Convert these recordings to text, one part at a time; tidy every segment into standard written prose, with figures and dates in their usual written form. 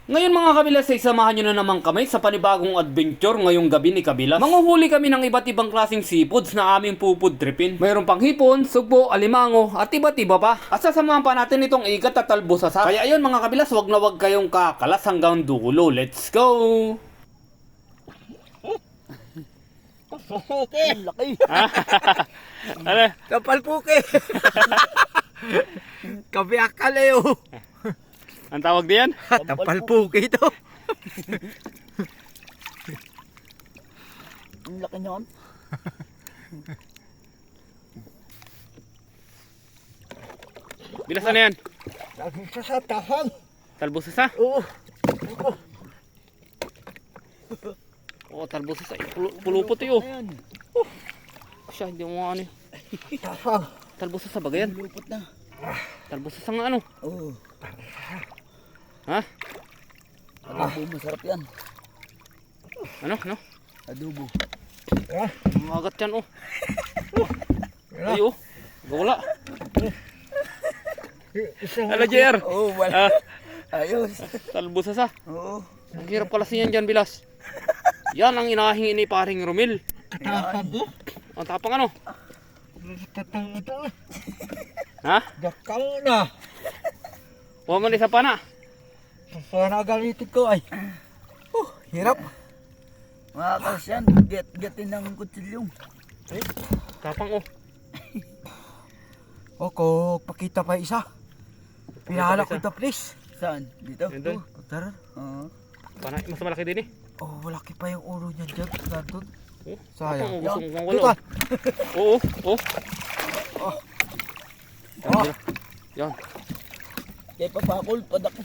Ngayon mga kabilas, ay samahan nyo na naman kami sa panibagong adventure ngayong gabi ni Kabilas. Manguhuli kami ng iba't ibang klaseng seafoods na aming pupudripin. Mayroon pang hipon, sugpo, alimango at iba't iba pa. At sasamahan pa natin itong igat at talbosasa. Kaya ayun mga kabilas, wag na wag kayong kakalas hanggang dulo. Let's go! Puke. Laki. Ano? Kapal puke. Kabiyak ka leo. Ang tawag diyan? Kapal puke ito. Ang laki niyan. Bilas na yan? Lagi siya sa tahang. Talbosasa? Oo. Oo, talbosasa. Pulupot yun. Ayan. Siya, hindi mo ano. Tahang. Talbosasa ba yan? Lupot na. Talbosasa nga ano? Oo. Ha? Adobo masarap yan. Ano? Ano? Adobo. Magat yan oh. Ay oh. Wala. Ano JR? Oo, wala. Ayos. Talbosasa. Oo. Ang hirap kalasin yan dyan, Bilas. Yan ang inahingi ni paring Romil. Ang tapang ano? Tatang ito. Ha? Dakal na. Huwag man isa pa na. Sana galitin ko ay. Hirap. Makakas yan. Gatin ng kutsilyong. Tapang oh. Oko, pakita pa isa. Pinala pa ko isa. ito please. Saan? Dito? Yan doon. Tara. Oo. Panay, mas malaki din eh. Oh, malaki pa yung ulo niya dyan. Nandun. Oh, Sayang. tapang, gusto Yan. mong Dito. wala. Oo, oh. Oh. Yan. Yan. Kaya papakul, padak.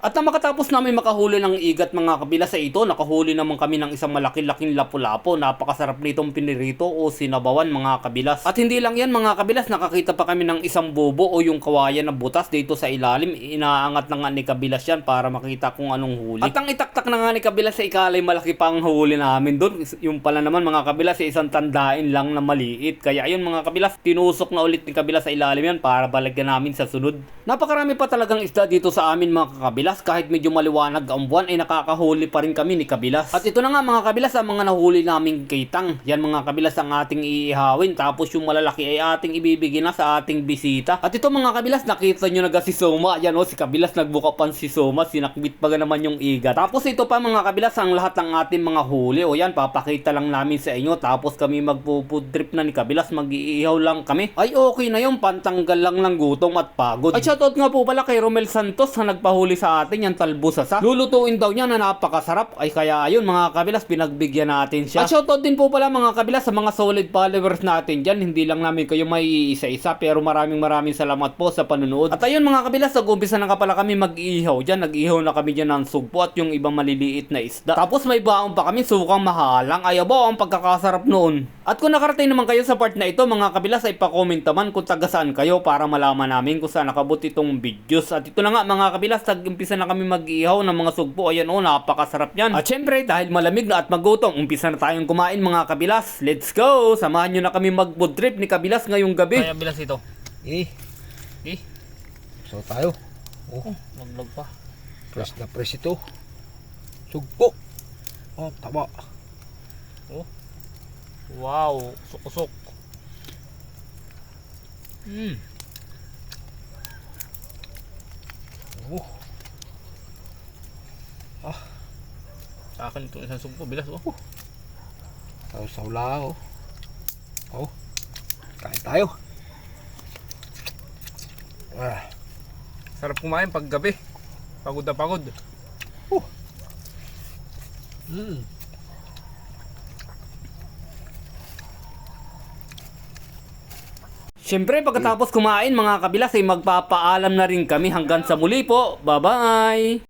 At na makatapos namin makahuli ng igat mga kabilas sa ito, nakahuli naman kami ng isang malaki-laking lapu-lapo. Napakasarap nitong pinirito o sinabawan mga kabilas. At hindi lang yan mga kabilas, nakakita pa kami ng isang bobo o yung kawayan na butas dito sa ilalim. Inaangat na nga ni kabilas yan para makita kung anong huli. At ang itaktak na nga ni kabilas sa ikalay, malaki pang huli namin doon. Yung pala naman mga kabilas, isang tandain lang na maliit. Kaya ayun mga kabilas, tinusok na ulit ni kabilas sa ilalim yan para balagyan namin sa sunod. Napakarami pa talagang isda dito sa amin mga kabilas. Kahit medyo maliwanag ang buwan ay nakakahuli pa rin kami ni Kabilas. At ito na nga mga kabilas ang mga nahuli naming kitang. Yan mga kabilas ang ating iihawin. Tapos yung malalaki ay ating ibibigay na sa ating bisita. At ito mga kabilas, nakita nyo na si Soma. Yan o, si Kabilas nagbuka pan si Soma. Sinakbit pa naman yung igat. Tapos ito pa mga kabilas ang lahat ng ating mga huli. O yan, papakita lang namin sa inyo. Tapos kami magpo-food trip na ni Kabilas. Mag-iihaw lang kami. Ay okay na yung pantanggal lang ng gutom at pagod. Ay shoutout nga po pala kay Romel Santos na nagpahuli sa atin yung talbosasa. Lulutuin daw niya na napakasarap. Ay kaya ayun mga kabilas, pinagbigyan natin siya. At shoutout din po pala mga kabilas sa mga solid followers natin dyan. Hindi lang namin kayo may isa-isa pero maraming salamat po sa panunood. At ayun mga kabilas, nag-umpisa na ka pala kami mag-ihaw dyan. Nag-ihaw na kami dyan ng sugpo at yung ibang maliliit na isda. Tapos may baon pa kami, sukang mahalang. Ay abo, ang pagkakasarap noon. At kung nakarating naman kayo sa part na ito mga kabilas, ay pa-comment naman kung taga saan kayo para malaman namin kung saan nakabot itong videos. At ito na nga mga kabilas, nag-umpisa na kami mag-ihaw ng mga sugpo. Ayan o, napakasarap yan. At syempre, dahil malamig na at magutom, umpisa na tayong kumain mga kabilas. Let's go! Samahan nyo na kami mag-food trip ni Kabilas ngayong gabi. Ay, Kabilas ito. Eh. So tayo. Oh, Maglag pa. press na press ito. Sugpo. Oh, taba. Oh. Wow, usok-usok. Oh. Sa akin ito isang sugpo, Bilas oh. Saw lang oh. Oh. Kain tayo. Sarap kumain pag gabi. Pagod na pagod. Siyempre pagkatapos kumain mga kabilas ay magpapaalam na rin kami hanggang sa muli po. Bye bye!